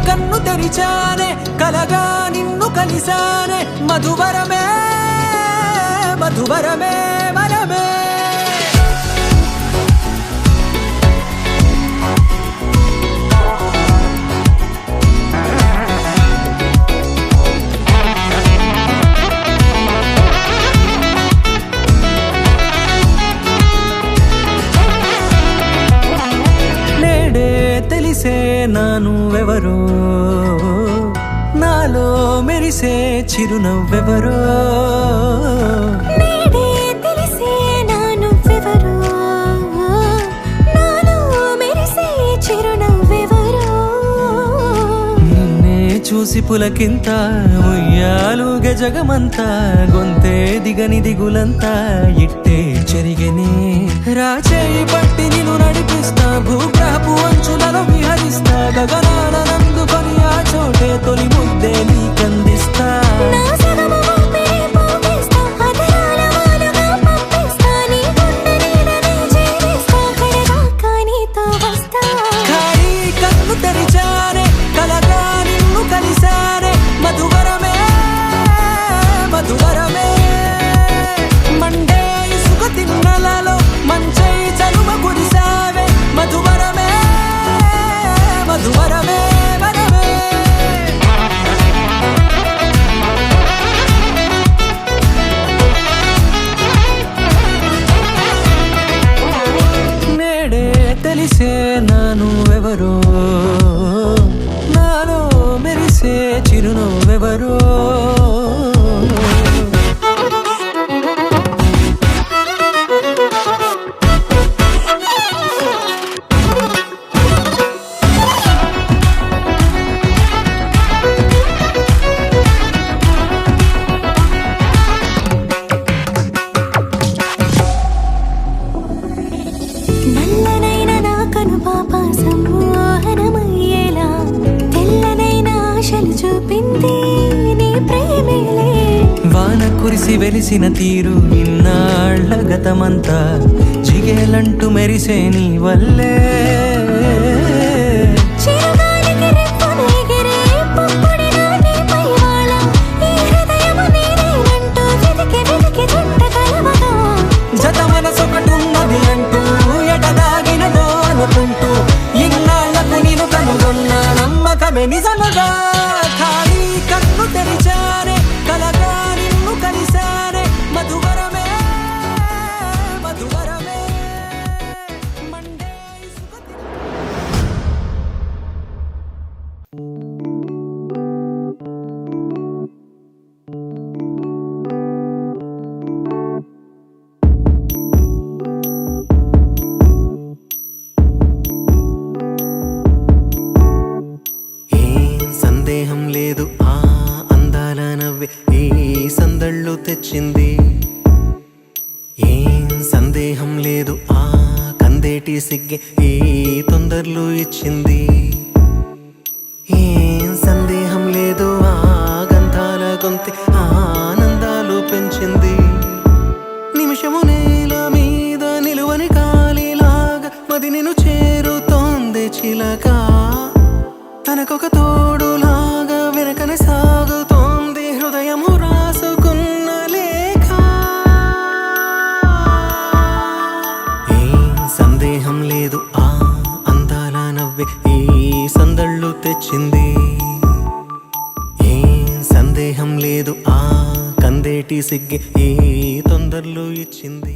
కన్ను తెరిచానే కలగా నిన్ను కలిసానే మధువరమే మధువరమే మనమే తెలిసే నానువెవరో నాలో మెరిసే చిరునవ్వెవరో నేడే తెలిసే నానువెవరో నాలో మెరిసే చిరునవ్వెవరో నిన్నే చూసి పులకింత ఉయ్యాలుగే జగమంతా గొంతే దిగని దిగులంతా ఇట్టే చెరిగెనే రాచేయి పట్టి నిన్ను నడిపిస్తా భూగ్రహపు అంచులలో విహరిస్తా గగనాల నందుకొని ఆ చోటే తొలి ముద్దే నీకందిస్తా నా సగము ఊపిరి పోగిస్తా అదరాల వాలుగా పంపిస్తా నీ గుండె నీడనే జీవిస్తా కడదాకా నీతో వస్తా ఖాళీ కన్ను తెరిచానే కలగా నిన్ను కలిసానే మధువరమే మధువరమే మండే ఇసుక తిన్నలలో మంచై చలువ కురిసావే మధువరమే మధువరమే మనమే నేడే తెలిసే నానువెవరో నాలో మెరిసే చిరునవ్వెవరో నల్లనైన నా కనుపాప సమ్మోహనమయ్యేలా తెల్లనైన ఆశలు చూపింది నీ ప్రేమేలే వాన కురిసి వెలిసిన తీరు ఇన్నాళ్ల గతమంతా జిగేలంటూ మెరిసే నీ వల్లే చిరుగాలికి రెప్పున ఎగిరే పుప్పొడిన నీపై వాళ ఈ హృదయము నీదేనంటూ వెతికి వెతికి చుట్ట కలవగా జత మనసొకటున్నది అంటూ ఎటదాగినదో అనుకుంటూ ఇన్నాళ్లకు నేను కనుగొన్న నమ్మకమే నిజముగా ఖాళీ కన్ను తెరిచానే కలగా నిన్ను కలిసానే మధువరమే మధువరమే మండే ఇసుక సందేహం లేదు ఆ అందాల నవ్వే ఈ సందళ్ళు తెచ్చింది ఏం సందేహం లేదు ఆ కందేటి సిగ్గే ఈ తొందరలు ఇచ్చింది ఏం సందేహం లేదు ఆ గంధాల గొంతి ఆనందాలు పెంచింది నిమిషము నేల మీద నిలువని కాలిలాగా మది నిన్ను చేరుతోంది చిలక తనకొక తోడులాగా వెనకనే సాగుతోంది హృదయము రాసుకున్న లేఖ ఏం సందేహం లేదు ఆ అందాల నవ్వే ఈ సందళ్ళు తెచ్చింది ఏం సందేహం లేదు ఆ కందేటి సిగ్గే ఈ తొందరలు ఇచ్చింది.